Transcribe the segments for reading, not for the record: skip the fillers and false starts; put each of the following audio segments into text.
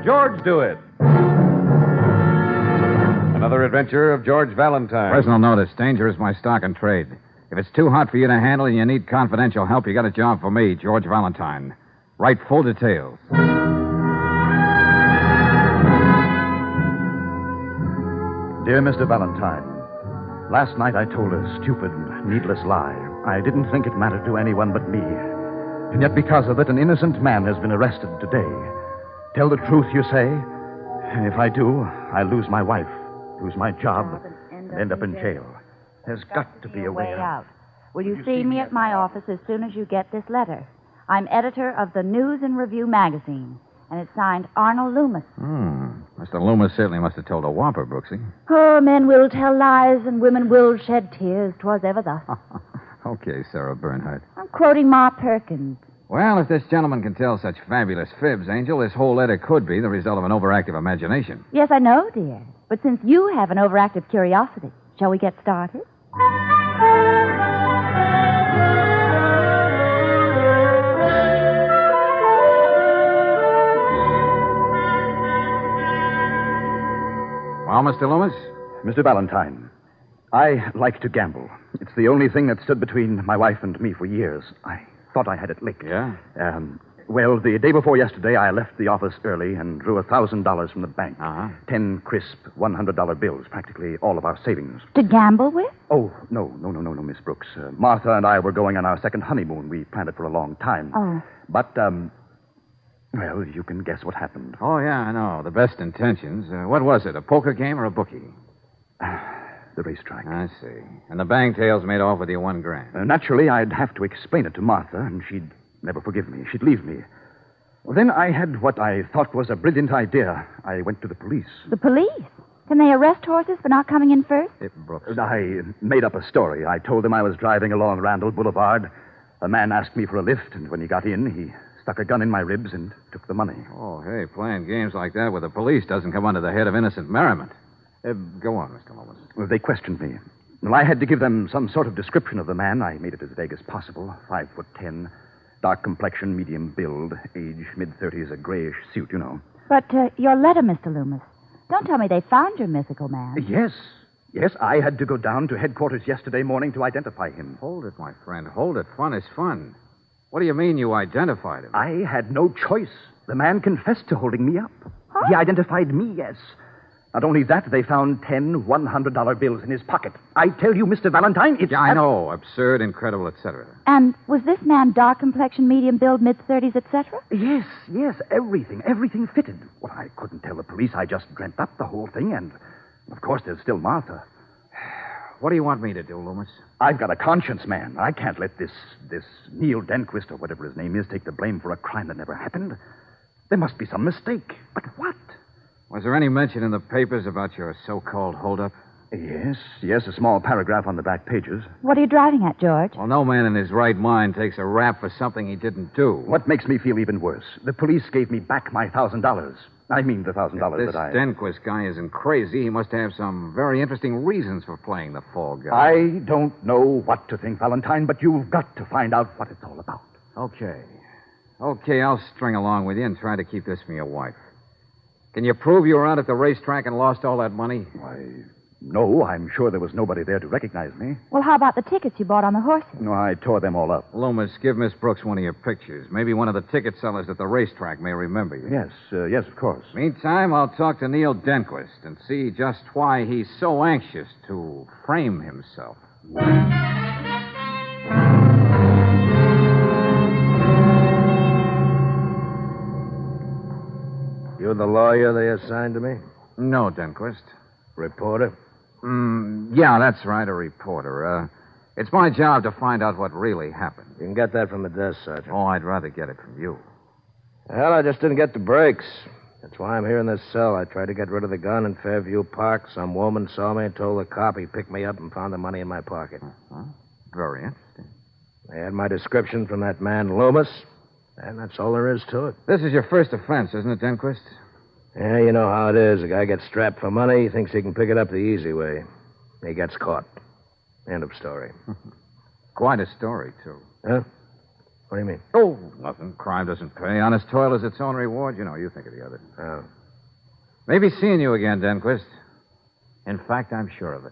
Let George do it. Another adventure of George Valentine. Personal notice. Danger is my stock and trade. If it's too hot for you to handle and you need confidential help, you got a job for me, George Valentine. Write full details. Dear Mr. Valentine, last night I told a stupid, needless lie. I didn't think it mattered to anyone but me. And yet because of it, an innocent man has been arrested today. Tell the truth, you say? And if I do, I lose my wife, lose my job, and end up in jail. There's got to be a way out. Will you see me at my office as soon as you get this letter? I'm editor of the News and Review magazine, and it's signed Arnold Loomis. Mr. Loomis certainly must have told a whopper, Brooksie. Oh, men will tell lies and women will shed tears. 'Twas ever thus. Okay, Sarah Bernhardt. I'm quoting Ma Perkins. Well, if this gentleman can tell such fabulous fibs, Angel, this whole letter could be the result of an overactive imagination. Yes, I know, dear. But since you have an overactive curiosity, shall we get started? Well, Mr. Loomis? Mr. Valentine, I like to gamble. It's the only thing that stood between my wife and me for years. I thought I had it licked. Yeah? Well, the day before yesterday, I left the office early and drew $1,000 from the bank. 10 crisp $100 bills, practically all of our savings. To gamble with? Oh, no, Miss Brooks. Martha and I were going on our second honeymoon. We planned it for a long time. Oh. But, well, you can guess what happened. Oh, yeah, I know. The best intentions. What was it, a poker game or a bookie? The racetrack. I see. And the bangtails made off with your $1,000. Naturally, I'd have to explain it to Martha, and she'd never forgive me. She'd leave me. Well, then I had what I thought was a brilliant idea. I went to the police. The police? Can they arrest horses for not coming in first? Brooks. I made up a story. I told them I was driving along Randall Boulevard. A man asked me for a lift, and when he got in, he stuck a gun in my ribs and took the money. Oh, hey, playing games like that with the police doesn't come under the head of innocent merriment. Go on, Mr. Loomis. Well, they questioned me. Well, I had to give them some sort of description of the man. I made it as vague as possible. 5'10", dark complexion, medium build, age mid-30s, a grayish suit, you know. But your letter, Mr. Loomis. Don't tell me they found your mythical man. Yes, I had to go down to headquarters yesterday morning to identify him. Hold it, my friend. Hold it. Fun is fun. What do you mean you identified him? I had no choice. The man confessed to holding me up. Huh? He identified me, yes. Not only that, they found 10 $100 bills in his pocket. I tell you, Mr. Valentine, it's... Yeah, I know. Absurd, incredible, etc. And was this man dark complexion, medium build, mid-30s, etc.? Yes, everything fitted. Well, I couldn't tell the police. I just dreamt up the whole thing, and, of course, there's still Martha. What do you want me to do, Loomis? I've got a conscience, man. I can't let this Neil Denquist, or whatever his name is, take the blame for a crime that never happened. There must be some mistake. But what? Was there any mention in the papers about your so-called holdup? Yes, a small paragraph on the back pages. What are you driving at, George? Well, no man in his right mind takes a rap for something he didn't do. What makes me feel even worse? The police gave me back my $1,000. I mean the $1,000 that I... This Denquist guy isn't crazy. He must have some very interesting reasons for playing the fall guy. I don't know what to think, Valentine, but you've got to find out what it's all about. Okay, I'll string along with you and try to keep this from your wife. Can you prove you were out at the racetrack and lost all that money? Why, no, I'm sure there was nobody there to recognize me. Well, how about the tickets you bought on the horses? No, I tore them all up. Loomis, give Miss Brooks one of your pictures. Maybe one of the ticket sellers at the racetrack may remember you. Yes, of course. Meantime, I'll talk to Neil Denquist and see just why he's so anxious to frame himself. You the lawyer they assigned to me? No, Denquist. Reporter? Yeah, that's right, a reporter. It's my job to find out what really happened. You can get that from the desk, Sergeant. Oh, I'd rather get it from you. Well, I just didn't get the breaks. That's why I'm here in this cell. I tried to get rid of the gun in Fairview Park. Some woman saw me and told the cop. He picked me up and found the money in my pocket. Very interesting. They had my description from that man, Loomis, and that's all there is to it. This is your first offense, isn't it, Denquist? Yeah, you know how it is. A guy gets strapped for money, he thinks he can pick it up the easy way. He gets caught. End of story. Quite a story, too. Huh? What do you mean? Oh, nothing. Crime doesn't pay. Honest toil is its own reward. You think of the other. Oh. Maybe seeing you again, Denquist. In fact, I'm sure of it.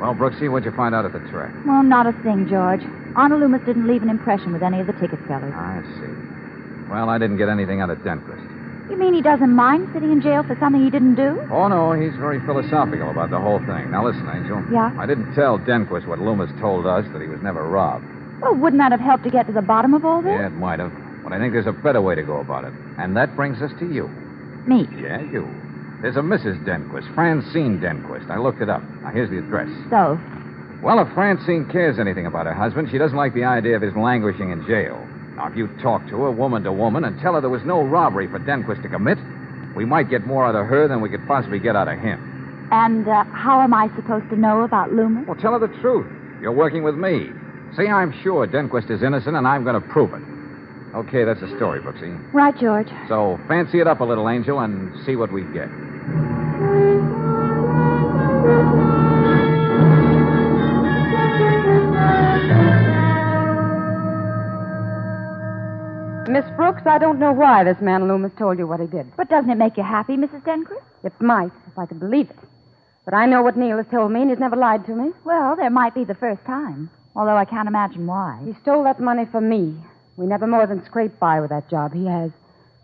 Well, Brooksie, what'd you find out at the track? Well, not a thing, George. Arnold Loomis didn't leave an impression with any of the ticket sellers. I see. Well, I didn't get anything out of Denquist. You mean he doesn't mind sitting in jail for something he didn't do? Oh, no, he's very philosophical about the whole thing. Now, listen, Angel. Yeah? I didn't tell Denquist what Loomis told us, that he was never robbed. Well, wouldn't that have helped to get to the bottom of all this? Yeah, it might have. But I think there's a better way to go about it. And that brings us to you. Me. Yeah, you. There's a Mrs. Denquist, Francine Denquist. I looked it up. Now, here's the address. So? Well, if Francine cares anything about her husband, she doesn't like the idea of his languishing in jail. Now, if you talk to her, woman to woman, and tell her there was no robbery for Denquist to commit, we might get more out of her than we could possibly get out of him. And how am I supposed to know about Loomis? Well, tell her the truth. You're working with me. Say I'm sure Denquist is innocent, and I'm going to prove it. Okay, that's the story, Brooksie. Right, George. So fancy it up a little, Angel, and see what we get. Miss Brooks, I don't know why this man Loomis told you what he did. But doesn't it make you happy, Mrs. Denquist? It might, if I could believe it. But I know what Neil has told me, and he's never lied to me. Well, there might be the first time, although I can't imagine why. He stole that money from me. We never more than scraped by with that job. He has.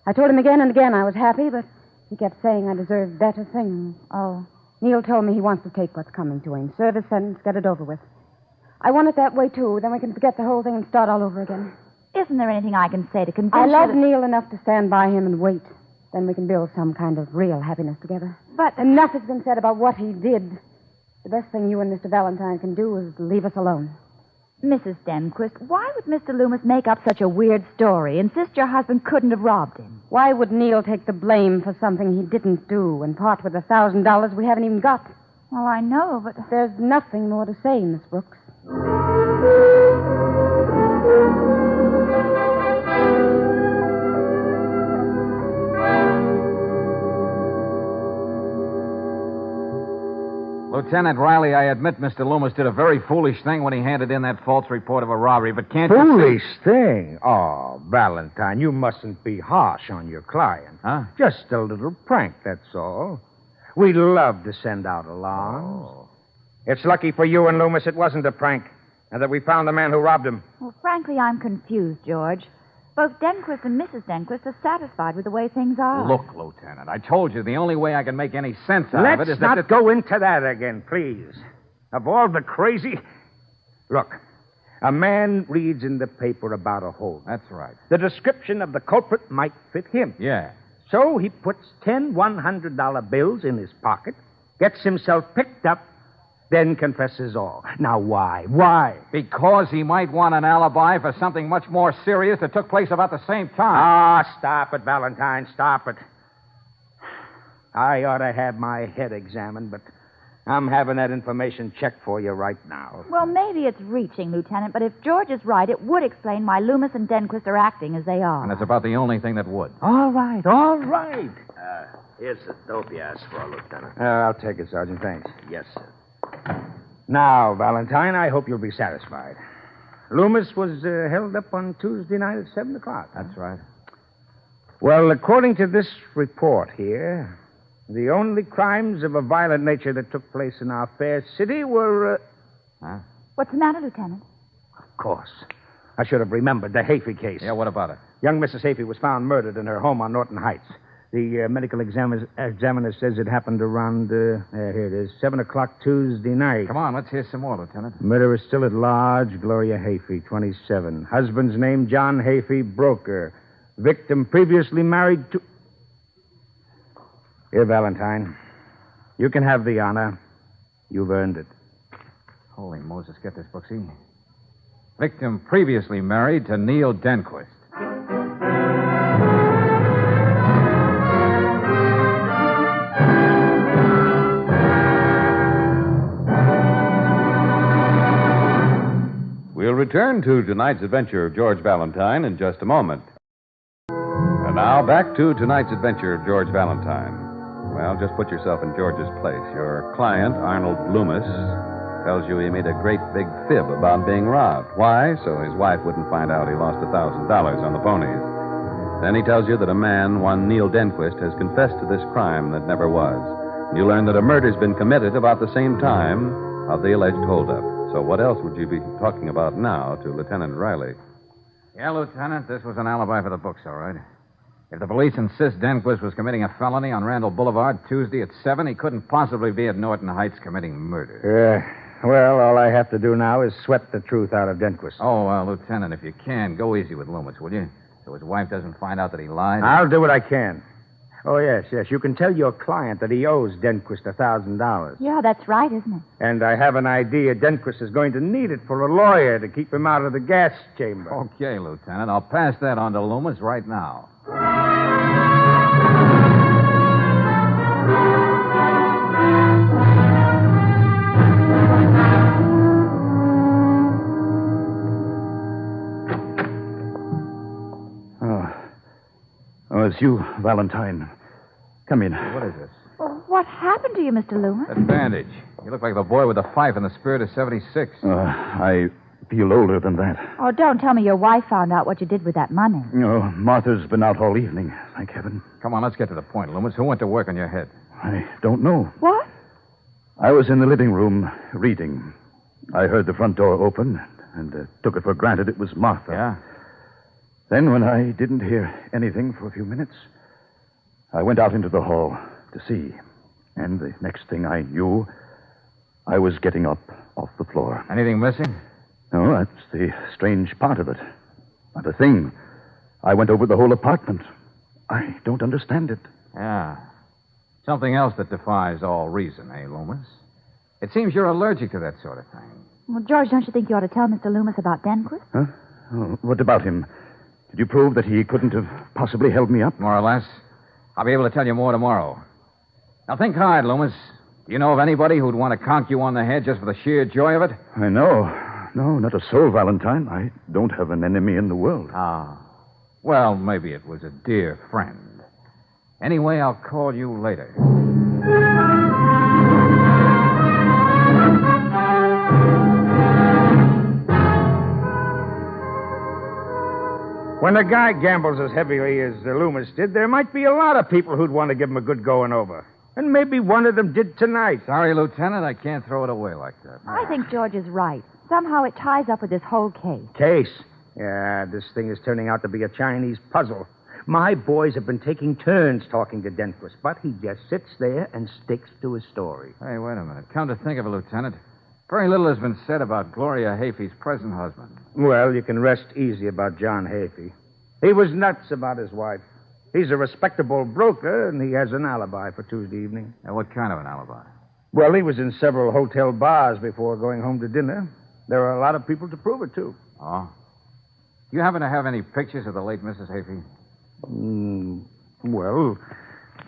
I told him again and again I was happy, but he kept saying I deserved better things. Oh. Neil told me he wants to take what's coming to him. Serve his sentence, get it over with. I want it that way, too. Then we can forget the whole thing and start all over again. Isn't there anything I can say to convince I you love that... Neil enough to stand by him and wait. Then we can build some kind of real happiness together. But... Enough has been said about what he did. The best thing you and Mr. Valentine can do is leave us alone. Mrs. Denquist, why would Mr. Loomis make up such a weird story, insist your husband couldn't have robbed him? Why would Neil take the blame for something he didn't do and part with $1,000 we haven't even got? Well, I know, but... There's nothing more to say, Miss Brooks. Lieutenant Riley, I admit Mr. Loomis did a very foolish thing when he handed in that false report of a robbery, but can't you... Foolish thing? Oh, Valentine, you mustn't be harsh on your client. Huh? Just a little prank, that's all. We love to send out alarms. Oh. It's lucky for you and Loomis it wasn't a prank, and that we found the man who robbed him. Well, frankly, I'm confused, George. Both Denquist and Mrs. Denquist are satisfied with the way things are. Look, Lieutenant, I told you the only way I can make any sense out of it Let's is that... not go into that again, please. Of all the crazy... Look, a man reads in the paper about a hold. That's right. The description of the culprit might fit him. Yeah. So he puts 10 $100 bills in his pocket, gets himself picked up, then confesses all. Now, why? Why? Because he might want an alibi for something much more serious that took place about the same time. Ah, stop it, Valentine, stop it. I ought to have my head examined, but I'm having that information checked for you right now. Well, maybe it's reaching, Lieutenant, but if George is right, it would explain why Loomis and Denquist are acting as they are. And it's about the only thing that would. All right, all right. Here's the dope you asked for, Lieutenant. I'll take it, Sergeant. Thanks. Yes, sir. Now, Valentine, I hope you'll be satisfied. Loomis was held up on Tuesday night at 7 o'clock. That's right. Well, according to this report here, the only crimes of a violent nature that took place in our fair city were... Huh? What's the matter, Lieutenant? Of course. I should have remembered the Hafey case. Yeah, what about it? Young Mrs. Hafey was found murdered in her home on Norton Heights. The medical examiner says it happened around, here it is, 7 o'clock Tuesday night. Come on, let's hear some more, Lieutenant. Murderer still at large, Gloria Hafey, 27. Husband's name, John Hafey, broker. Victim previously married to... Here, Valentine. You can have the honor. You've earned it. Holy Moses, get this, Brooksie. Victim previously married to Neil Denquist. We'll return to tonight's adventure of George Valentine in just a moment. And And now back to tonight's adventure of George Valentine. Well, just put yourself in George's place. Your client, Arnold Loomis, tells you he made a great big fib about being robbed. Why? So his wife wouldn't find out he lost $1,000 on the ponies. Then he tells you that a man, one Neil Denquist, has confessed to this crime that never was. You learn that a murder's been committed about the same time of the alleged holdup. So what else would you be talking about now to Lieutenant Riley? Yeah, Lieutenant, this was an alibi for the books, all right. If the police insist Denquist was committing a felony on Randall Boulevard Tuesday at 7, he couldn't possibly be at Norton Heights committing murder. Well, all I have to do now is sweat the truth out of Denquist. Oh, Lieutenant, if you can, go easy with Loomis, will you? So his wife doesn't find out that he lied? I'll do what I can. Oh, yes. You can tell your client that he owes Denquist $1,000. Yeah, that's right, isn't it? And I have an idea Denquist is going to need it for a lawyer to keep him out of the gas chamber. Okay, Lieutenant. I'll pass that on to Loomis right now. Oh, it's you, Valentine. Come in. What is this? Well, what happened to you, Mr. Loomis? That bandage. You look like the boy with the fife in the spirit of 76. I feel older than that. Oh, don't tell me your wife found out what you did with that money. No, Martha's been out all evening, thank heaven. Come on, let's get to the point, Loomis. Who went to work on your head? I don't know. What? I was in the living room reading. I heard the front door open and took it for granted it was Martha. Yeah? Then, when I didn't hear anything for a few minutes, I went out into the hall to see. And the next thing I knew, I was getting up off the floor. Anything missing? No, that's the strange part of it. Not a thing. I went over the whole apartment. I don't understand it. Yeah. Something else that defies all reason, eh, Loomis? It seems you're allergic to that sort of thing. Well, George, don't you think you ought to tell Mr. Loomis about Denquist? Huh? Oh, what about him? Did you prove that he couldn't have possibly held me up? More or less. I'll be able to tell you more tomorrow. Now, think hard, Loomis. Do you know of anybody who'd want to conk you on the head just for the sheer joy of it? I know. No, not a soul, Valentine. I don't have an enemy in the world. Ah. Well, maybe it was a dear friend. Anyway, I'll call you later. When a guy gambles as heavily as Loomis did, there might be a lot of people who'd want to give him a good going over. And maybe one of them did tonight. Sorry, Lieutenant, I can't throw it away like that. I think George is right. Somehow it ties up with this whole case. Case? Yeah, this thing is turning out to be a Chinese puzzle. My boys have been taking turns talking to Denquist, but he just sits there and sticks to his story. Hey, wait a minute. Come to think of it, Lieutenant, very little has been said about Gloria Hafey's present husband. Well, you can rest easy about John Hafey. He was nuts about his wife. He's a respectable broker, and he has an alibi for Tuesday evening. Now, what kind of an alibi? Well, he was in several hotel bars before going home to dinner. There are a lot of people to prove it, too. Oh? Do you happen to have any pictures of the late Mrs. Hafey? Well,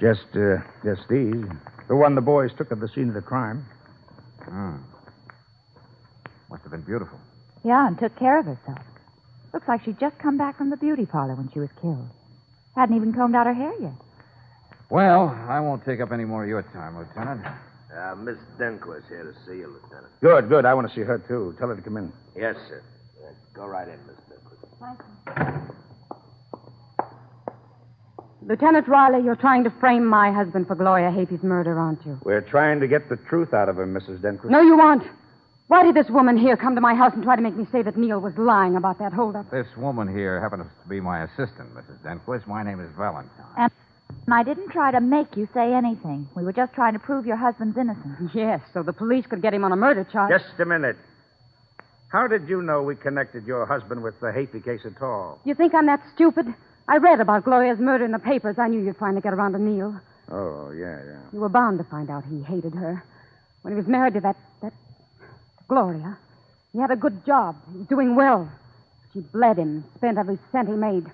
just these. The one the boys took at the scene of the crime. Must have been beautiful. Yeah, and took care of herself. Looks like she'd just come back from the beauty parlor when she was killed. Hadn't even combed out her hair yet. Well, I won't take up any more of your time, Lieutenant. Miss Denquist here to see you, Lieutenant. Good. I want to see her, too. Tell her to come in. Yes, sir. Go right in, Miss Denquist. Thank you. Lieutenant Riley, you're trying to frame my husband for Gloria Hafey's murder, aren't you? We're trying to get the truth out of him, Mrs. Denquist. No, you aren't. Why did this woman here come to my house and try to make me say that Neil was lying about that holdup? This woman here happens to be my assistant, Mrs. Denquist. My name is Valentine. And I didn't try to make you say anything. We were just trying to prove your husband's innocent. Yes, so the police could get him on a murder charge. Just a minute. How did you know we connected your husband with the Hafey case at all? You think I'm that stupid? I read about Gloria's murder in the papers. I knew you'd finally get around to Neil. Oh, yeah. You were bound to find out he hated her. When he was married to that Gloria, he had a good job. He was doing well. She bled him, spent every cent he made.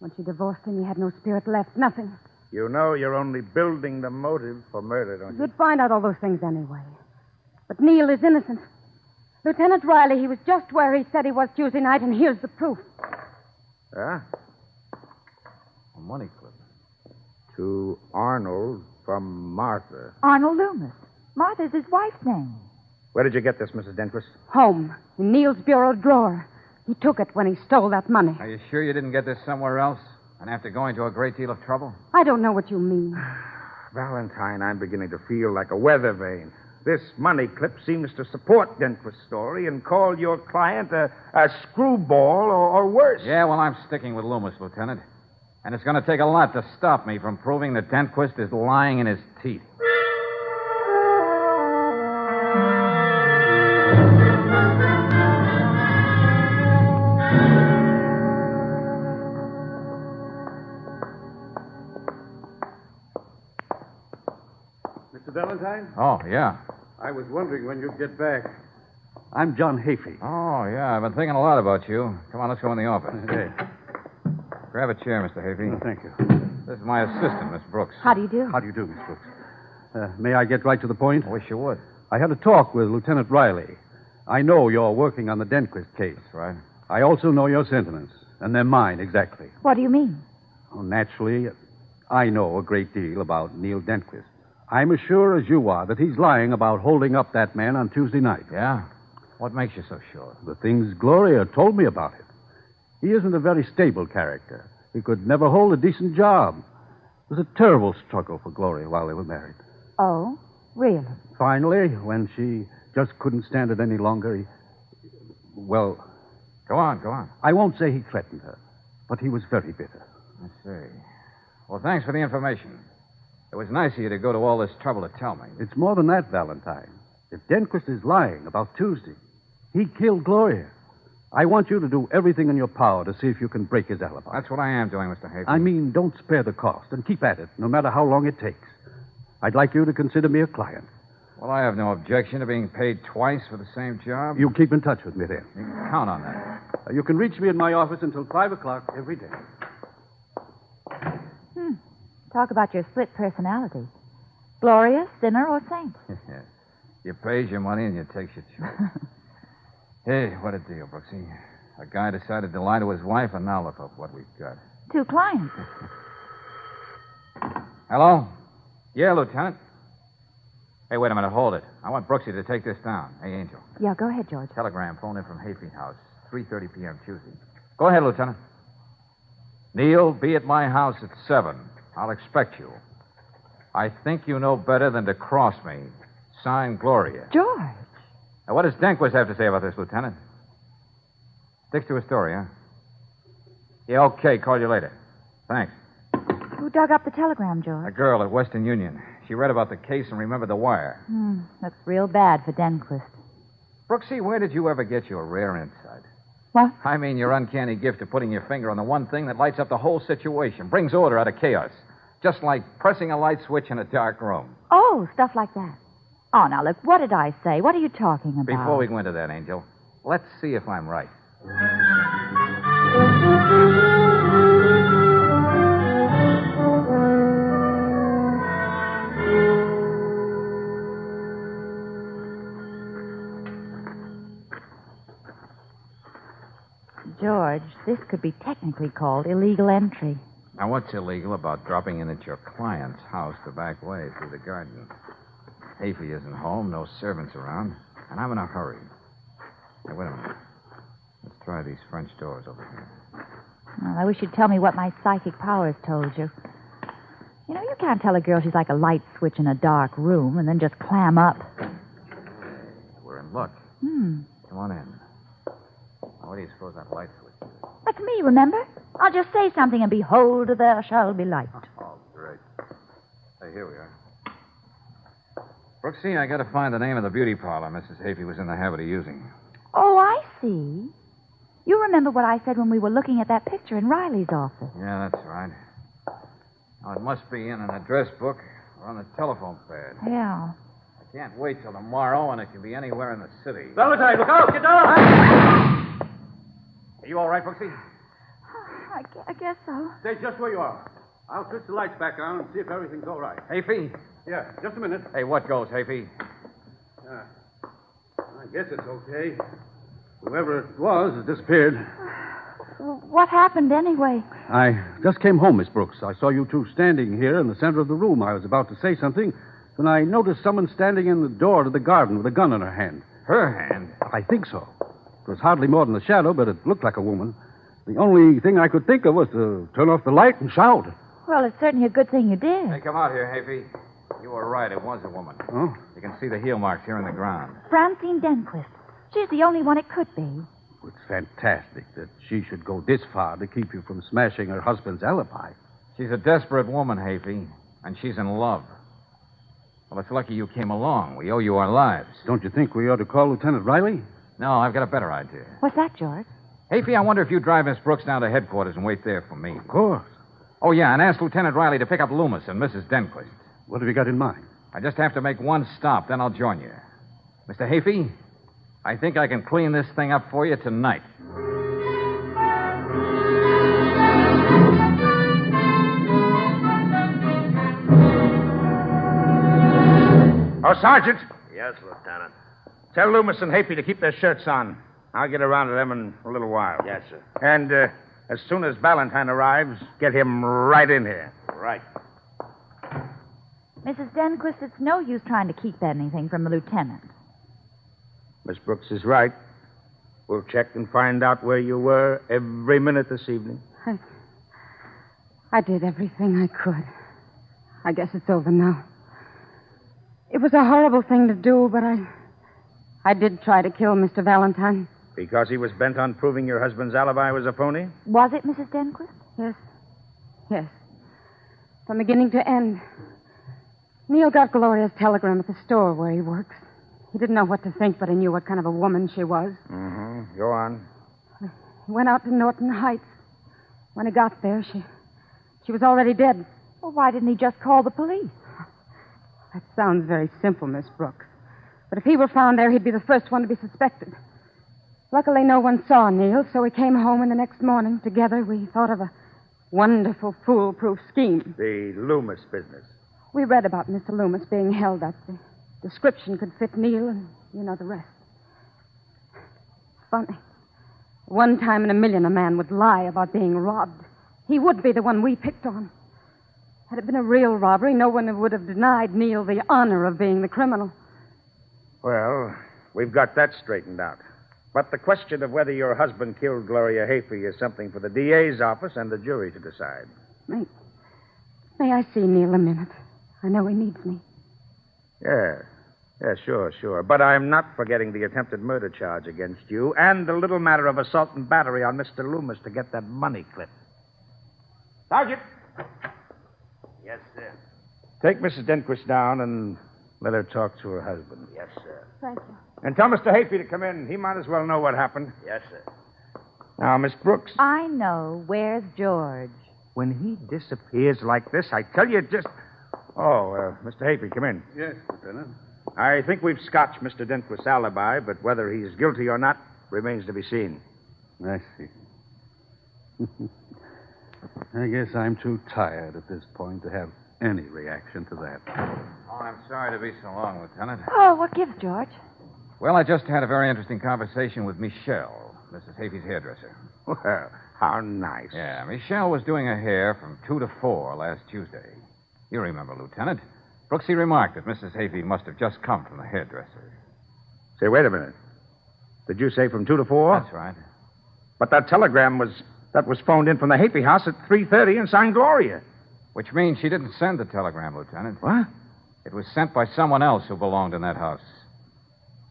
When she divorced him, he had no spirit left, nothing. You know you're only building the motive for murder, don't you? You'd find out all those things anyway. But Neil is innocent. Lieutenant Riley, he was just where he said he was Tuesday night, and here's the proof. Huh? money clip. To Arnold from Martha. Arnold Loomis. Martha's his wife's name. Where did you get this, Mrs. Denquist? Home, in Neil's bureau drawer. He took it when he stole that money. Are you sure you didn't get this somewhere else? And after going to a great deal of trouble? I don't know what you mean. Valentine, I'm beginning to feel like a weather vane. This money clip seems to support Denquist's story and call your client a screwball or worse. Yeah, well, I'm sticking with Loomis, Lieutenant. And it's going to take a lot to stop me from proving that Denquist is lying in his teeth. Mr. Valentine? Oh, yeah. I was wondering when you'd get back. I'm John Hafey. Oh, yeah. I've been thinking a lot about you. Come on, let's go in the office. Hey. Grab a chair, Mr. Hafey. Oh, thank you. This is my assistant, Miss Brooks. How do you do? How do you do, Miss Brooks? May I get right to the point? I wish you would. I had a talk with Lieutenant Riley. I know you're working on the Denquist case. That's right. I also know your sentiments, and they're mine exactly. What do you mean? Oh, naturally, I know a great deal about Neil Denquist. I'm as sure as you are that he's lying about holding up that man on Tuesday night. Yeah? What makes you so sure? The things Gloria told me about him. He isn't a very stable character. He could never hold a decent job. It was a terrible struggle for Gloria while they were married. Oh, really? Finally, when she just couldn't stand it any longer, well, Go on. I won't say he threatened her, but he was very bitter. I see. Well, thanks for the information. It was nice of you to go to all this trouble to tell me. It's more than that, Valentine. If Denquist is lying about Tuesday, he killed Gloria. I want you to do everything in your power to see if you can break his alibi. That's what I am doing, Mr. Hafey. I mean, don't spare the cost and keep at it, no matter how long it takes. I'd like you to consider me a client. Well, I have no objection to being paid twice for the same job. You keep in touch with me then. You can count on that. You can reach me in my office until 5 o'clock every day. Talk about your split personality. Gloria, sinner, or saint? You pays your money and you takes your choice. Hey, what a deal, Brooksie. A guy decided to lie to his wife, and now look up what we've got. 2 clients. Hello? Yeah, Lieutenant. Hey, wait a minute. Hold it. I want Brooksie to take this down. Hey, Angel. Yeah, go ahead, George. Telegram phone in from Hafey House. 3:30 p.m. Tuesday. Go ahead, Lieutenant. Neil, be at my house at 7. I'll expect you. I think you know better than to cross me. Signed, Gloria. George. Now, what does Denquist have to say about this, Lieutenant? Sticks to his story, huh? Yeah, okay. Call you later. Thanks. Who dug up the telegram, A George? girl at Western Union. She read about the case and remembered the wire. Looks real bad for Denquist. Brooksy, where did you ever get your rare insight? What? I mean, your uncanny gift of putting your finger on the one thing that lights up the whole situation, brings order out of chaos. Just like pressing a light switch in a dark room. Oh, stuff like that. Oh, now, look, what did I say? What are you talking about? Before we go into that, Angel, let's see if I'm right. George, this could be technically called illegal entry. Now, what's illegal about dropping in at your client's house the back way through the garden? Hafey isn't home, no servants around, and I'm in a hurry. Hey, wait a minute. Let's try these French doors over here. Well, I wish you'd tell me what my psychic powers told you. You know, you can't tell a girl she's like a light switch in a dark room and then just clam up. We're in luck. Come on in. Now, what do you suppose that light switch is? That's me, remember? I'll just say something and behold, there shall be light. Oh, great. Hey, here we are. Brooksy, I got to find the name of the beauty parlor Mrs. Hafey was in the habit of using. Oh, I see. You remember what I said when we were looking at that picture in Riley's office. Yeah, that's right. Now, it must be in an address book or on the telephone pad. Yeah. I can't wait till tomorrow, and it can be anywhere in the city. Valentine, look out! Get down! Are you all right, Brooksy? I guess so. Stay just where you are. I'll switch the lights back on and see if everything's all right. Hafey? Yeah, just a minute. Hey, what goes, Hafey? I guess it's okay. Whoever it was has disappeared. What happened anyway? I just came home, Miss Brooks. I saw you two standing here in the center of the room. I was about to say something when I noticed someone standing in the door to the garden with a gun in her hand. Her hand? I think so. It was hardly more than a shadow, but it looked like a woman. The only thing I could think of was to turn off the light and shout. Well, it's certainly a good thing you did. Hey, come out here, Hafey. You were right. It was a woman. Oh? You can see the heel marks here in the ground. Francine Denquist. She's the only one it could be. It's fantastic that she should go this far to keep you from smashing her husband's alibi. She's a desperate woman, Hafey, and she's in love. Well, it's lucky you came along. We owe you our lives. Don't you think we ought to call Lieutenant Riley? No, I've got a better idea. What's that, George? Hafey, I wonder if you drive Miss Brooks down to headquarters and wait there for me. Of course. Oh, yeah, and ask Lieutenant Riley to pick up Loomis and Mrs. Denquist. What have you got in mind? I just have to make one stop, then I'll join you. Mr. Hafey, I think I can clean this thing up for you tonight. Oh, Sergeant. Yes, Lieutenant. Tell Loomis and Hafey to keep their shirts on. I'll get around to them in a little while. Yes, sir. And as soon as Valentine arrives, get him right in here. Right. Mrs. Denquist, it's no use trying to keep anything from the lieutenant. Miss Brooks is right. We'll check and find out where you were every minute this evening. I did everything I could. I guess it's over now. It was a horrible thing to do, but I did try to kill Mr. Valentine. Because he was bent on proving your husband's alibi was a phony? Was it, Mrs. Denquist? Yes. Yes. From beginning to end. Neil got Gloria's telegram at the store where he works. He didn't know what to think, but he knew what kind of a woman she was. Mm-hmm. Go on. He went out to Norton Heights. When he got there, she was already dead. Well, why didn't he just call the police? That sounds very simple, Miss Brooks. But if he were found there, he'd be the first one to be suspected. Luckily, no one saw Neil, so we came home, and the next morning, together, we thought of a wonderful, foolproof scheme. The Loomis business. We read about Mr. Loomis being held up. The description could fit Neil, and you know the rest. It's funny. One time in a million, a man would lie about being robbed. He would be the one we picked on. Had it been a real robbery, no one would have denied Neil the honor of being the criminal. Well, we've got that straightened out. But the question of whether your husband killed Gloria Hafey is something for the DA's office and the jury to decide. May I see Neil a minute? I know he needs me. Yeah, sure. But I'm not forgetting the attempted murder charge against you and the little matter of assault and battery on Mr. Loomis to get that money clip. Sergeant! Yes, sir. Take Mrs. Denquist down and let her talk to her husband. Yes, sir. Thank you. And tell Mr. Hafey to come in. He might as well know what happened. Yes, sir. Now, Miss Brooks, I know. Where's George? when he disappears like this, I tell you just... Oh, Mr. Hafey, come in. Yes, Lieutenant. I think we've scotched Mr. Denquist's alibi, but whether he's guilty or not remains to be seen. I see. I guess I'm too tired at this point to have any reaction to that. Oh, I'm sorry to be so long, Lieutenant. Oh, what gives, George? Well, I just had a very interesting conversation with Michelle, Mrs. Hafey's hairdresser. Well, how nice. Yeah, Michelle was doing her hair from 2 to 4 last Tuesday. You remember, Lieutenant. Brooksie remarked that Mrs. Hafey must have just come from the hairdresser. Say, wait a minute. Did you say from 2 to 4? That's right. But that telegram was phoned in from the Hafey house at 3:30 and signed Gloria. Which means she didn't send the telegram, Lieutenant. What? It was sent by someone else who belonged in that house.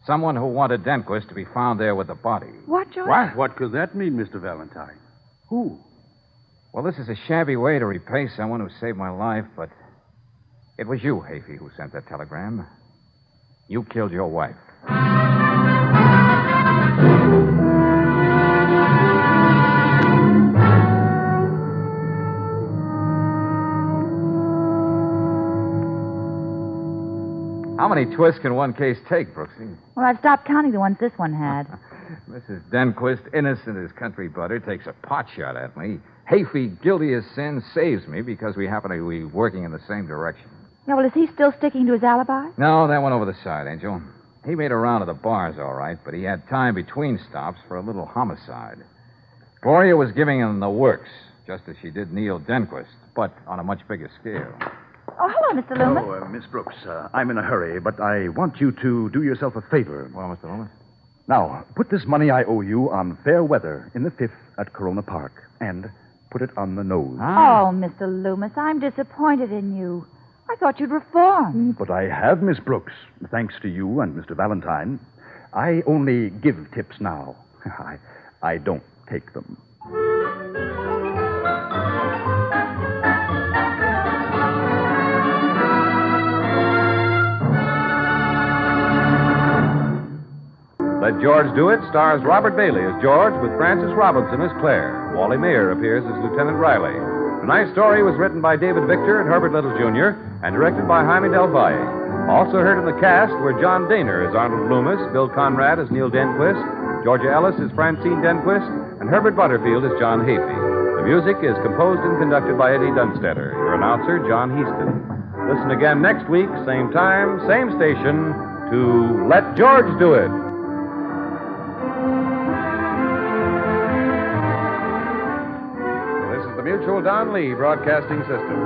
Someone who wanted Denquist to be found there with the body. What, George? What could that mean, Mr. Valentine? Who? Well, this is a shabby way to repay someone who saved my life, but it was you, Hafey, who sent that telegram. You killed your wife. How many twists can one case take, Brooksie? Well, I've stopped counting the ones this one had. Mrs. Denquist, innocent as country butter, takes a pot shot at me. Hafey, guilty as sin, saves me because we happen to be working in the same direction. Yeah, well, is he still sticking to his alibi? No, that went over the side, Angel. He made a round of the bars, all right, but he had time between stops for a little homicide. Gloria was giving him the works, just as she did Neil Denquist, but on a much bigger scale. Oh, hello, Mr. Loomis. Oh, Miss Brooks, I'm in a hurry, but I want you to do yourself a favor. Well, Mr. Loomis? Now, put this money I owe you on fair weather in the 5th at Corona Park, and put it on the nose. Oh, Mr. Loomis, I'm disappointed in you. I thought you'd reform. But I have, Miss Brooks, thanks to you and Mr. Valentine. I only give tips now. I don't take them. Let George Do It stars Robert Bailey as George with Frances Robinson as Claire. Wally Mayer appears as Lieutenant Riley. Tonight's story was written by David Victor and Herbert Little, Jr. and directed by Jaime Del Valle. Also heard in the cast were John Daner as Arnold Loomis, Bill Conrad as Neil Denquist, Georgia Ellis as Francine Denquist, and Herbert Butterfield as John Hafey. The music is composed and conducted by Eddie Dunstetter. Your announcer, John Heaston. Listen again next week, same time, same station, to Let George Do It. This is the Mutual Don Lee Broadcasting System.